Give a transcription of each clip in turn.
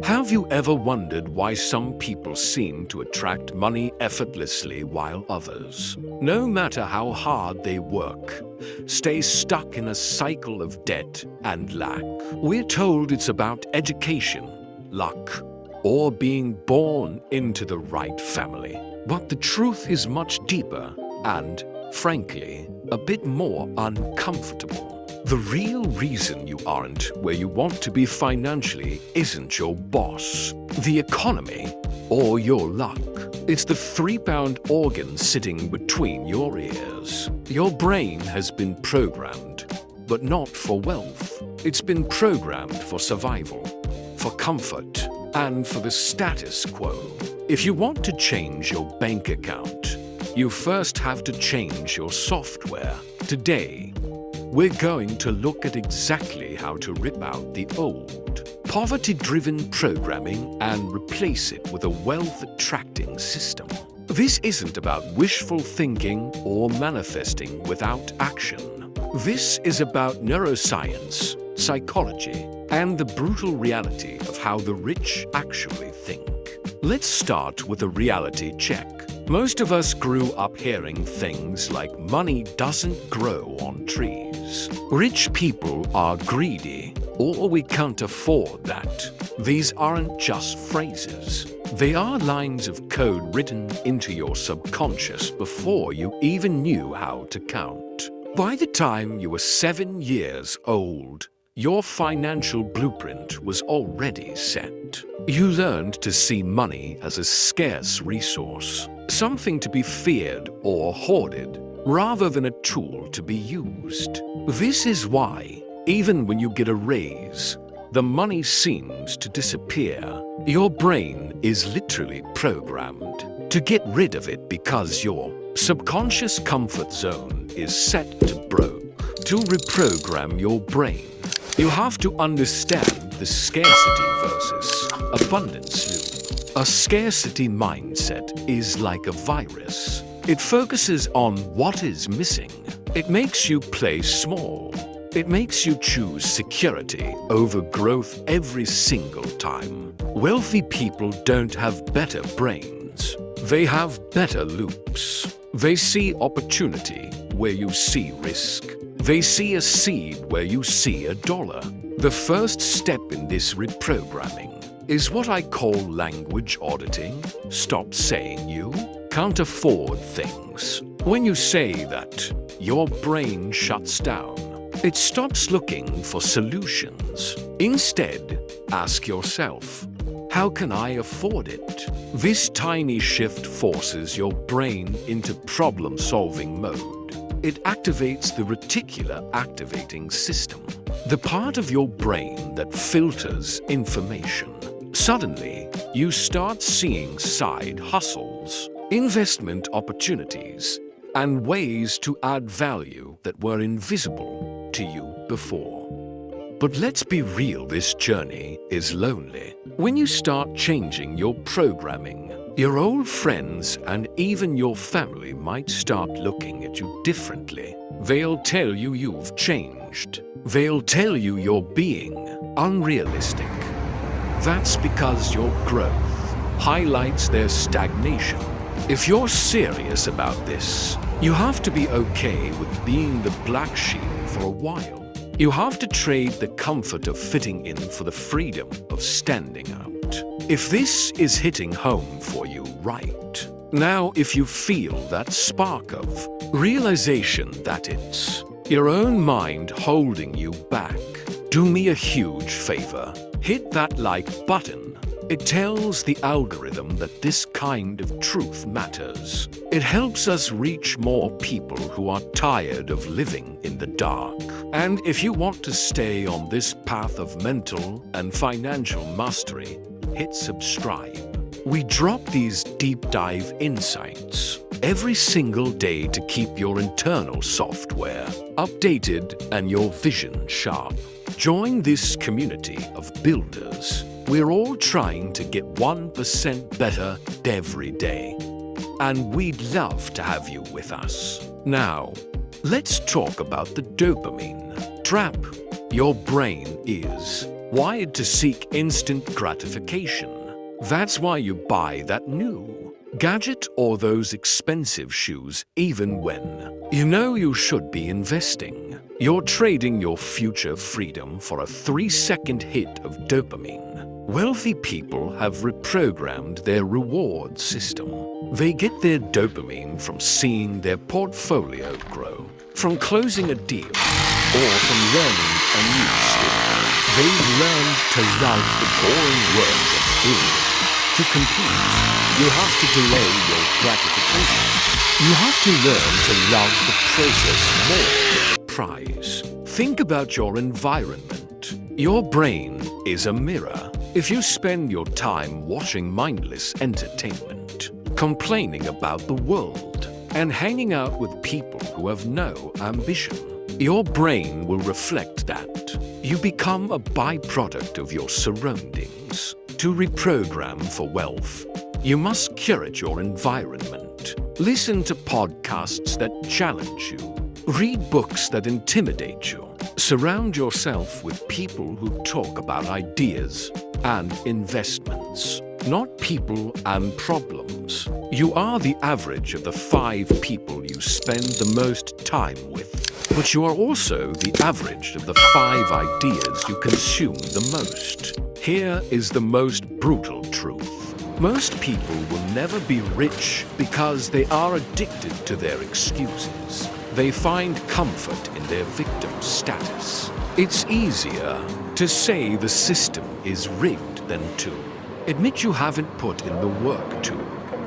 Have you ever wondered why some people seem to attract money effortlessly while others, no matter how hard they work, stay stuck in a cycle of debt and lack? We're told it's about education, luck, or being born into the right family. But the truth is much deeper and, frankly, a bit more uncomfortable. The real reason you aren't where you want to be financially isn't your boss, the economy, or your luck. It's the 3-pound organ sitting between your ears. Your brain has been programmed, but not for wealth. It's been programmed for survival, for comfort, and for the status quo. If you want to change your bank account, you first have to change your software. Today, we're going to look at exactly how to rip out the old, poverty-driven programming and replace it with a wealth-attracting system. This isn't about wishful thinking or manifesting without action. This is about neuroscience, psychology, and the brutal reality of how the rich actually think. Let's start with a reality check. Most of us grew up hearing things like money doesn't grow on trees, rich people are greedy, or we can't afford that. These aren't just phrases. They are lines of code written into your subconscious before you even knew how to count. By the time you were 7 years old, your financial blueprint was already set. You learned to see money as a scarce resource, something to be feared or hoarded, rather than a tool to be used. This is why, even when you get a raise, the money seems to disappear. Your brain is literally programmed to get rid of it because your subconscious comfort zone is set to broke. To reprogram your brain, you have to understand the scarcity versus abundance loop. A scarcity mindset is like a virus. It focuses on what is missing. It makes you play small. It makes you choose security over growth every single time. Wealthy people don't have better brains. They have better loops. They see opportunity where you see risk. They see a seed where you see a dollar. The first step in this reprogramming is what I call language auditing. Stop saying you can't afford things. When you say that, your brain shuts down. It stops looking for solutions. Instead, ask yourself, how can I afford it? This tiny shift forces your brain into problem-solving mode. It activates the reticular activating system, the part of your brain that filters information. Suddenly, you start seeing side hustles, investment opportunities, and ways to add value that were invisible to you before. But let's be real, this journey is lonely. When you start changing your programming, your old friends and even your family might start looking at you differently. They'll tell you you've changed. They'll tell you you're being unrealistic. That's because your growth highlights their stagnation. If you're serious about this, you have to be okay with being the black sheep for a while. You have to trade the comfort of fitting in for the freedom of standing out. If this is hitting home for you, right now, if you feel that spark of realization that it's your own mind holding you back, do me a huge favor. Hit that like button. It tells the algorithm that this kind of truth matters. It helps us reach more people who are tired of living in the dark. And if you want to stay on this path of mental and financial mastery, hit subscribe. We drop these deep dive insights every single day to keep your internal software updated and your vision sharp. Join this community of builders. We're all trying to get 1% better every day. And we'd love to have you with us. Now, let's talk about the dopamine trap. Your brain is wired to seek instant gratification. That's why you buy that new gadget or those expensive shoes even when you know you should be investing. You're trading your future freedom for a 3-second hit of dopamine. Wealthy people have reprogrammed their reward system. They get their dopamine from seeing their portfolio grow, from closing a deal, or from learning a new skill. They've learned to love the boring work of building. To compete, you have to delay your gratification. You have to learn to love the process more than the prize. Think about your environment. Your brain is a mirror. If you spend your time watching mindless entertainment, complaining about the world, and hanging out with people who have no ambition, your brain will reflect that. You become a byproduct of your surroundings. To reprogram for wealth, you must curate your environment. Listen to podcasts that challenge you. Read books that intimidate you. Surround yourself with people who talk about ideas and investments, not people and problems. You are the average of the 5 people you spend the most time with, but you are also the average of the 5 ideas you consume the most. Here is the most brutal truth. Most people will never be rich because they are addicted to their excuses. They find comfort in their victim status. It's easier to say the system is rigged than to admit you haven't put in the work to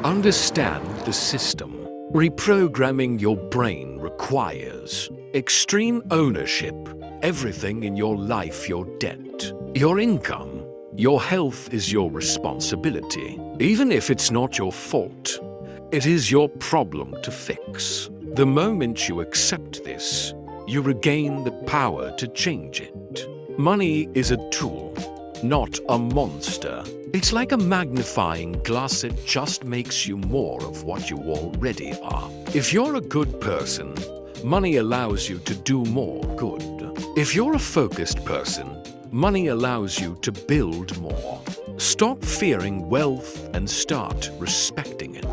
understand the system. Reprogramming your brain requires extreme ownership. Everything in your life, your debt, your income, your health is your responsibility. Even if it's not your fault, it is your problem to fix. The moment you accept this, you regain the power to change it. Money is a tool, not a monster. It's like a magnifying glass, it just makes you more of what you already are. If you're a good person, money allows you to do more good. If you're a focused person, money allows you to build more. Stop fearing wealth and start respecting it.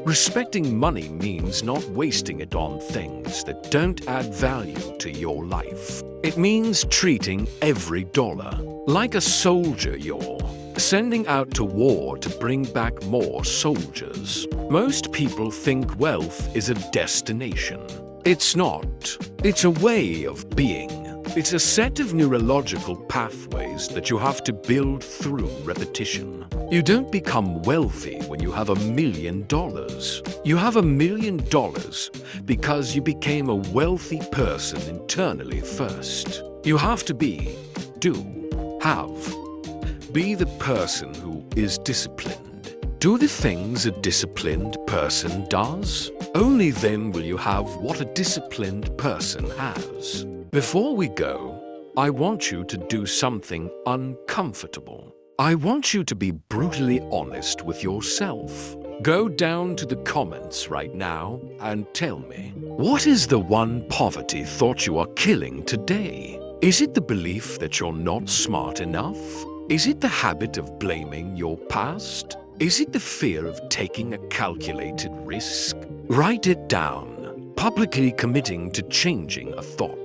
Respecting money means not wasting it on things that don't add value to your life. It means treating every dollar like a soldier you're sending out to war to bring back more soldiers. Most people think wealth is a destination. It's not. It's a way of being. It's a set of neurological pathways that you have to build through repetition. You don't become wealthy when you have $1 million. You have $1 million because you became a wealthy person internally first. You have to be, be the person who is disciplined. Do the things a disciplined person does. Only then will you have what a disciplined person has. Before we go, I want you to do something uncomfortable. I want you to be brutally honest with yourself. Go down to the comments right now and tell me, what is the one poverty thought you are killing today? Is it the belief that you're not smart enough? Is it the habit of blaming your past? Is it the fear of taking a calculated risk? Write it down. Publicly committing to changing a thought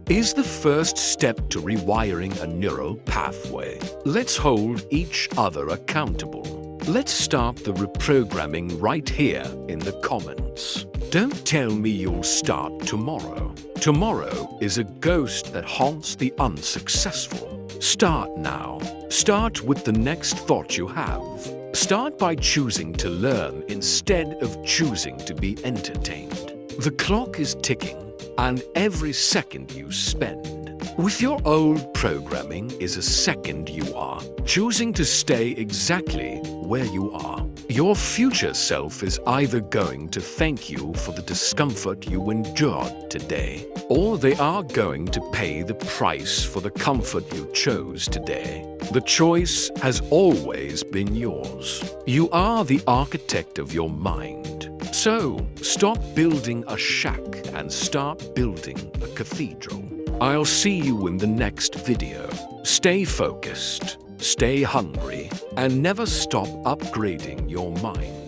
is the first step to rewiring a neural pathway. Let's hold each other accountable. Let's start the reprogramming right here in the comments. Don't tell me you'll start tomorrow. Tomorrow is a ghost that haunts the unsuccessful. Start now. Start with the next thought you have. Start by choosing to learn instead of choosing to be entertained. The clock is ticking, and every second you spend with your old programming is a second you are choosing to stay exactly where you are. Your future self is either going to thank you for the discomfort you endured today, or they are going to pay the price for the comfort you chose today. The choice has always been yours. You are the architect of your mind. So, stop building a shack and start building a cathedral. I'll see you in the next video. Stay focused, stay hungry, and never stop upgrading your mind.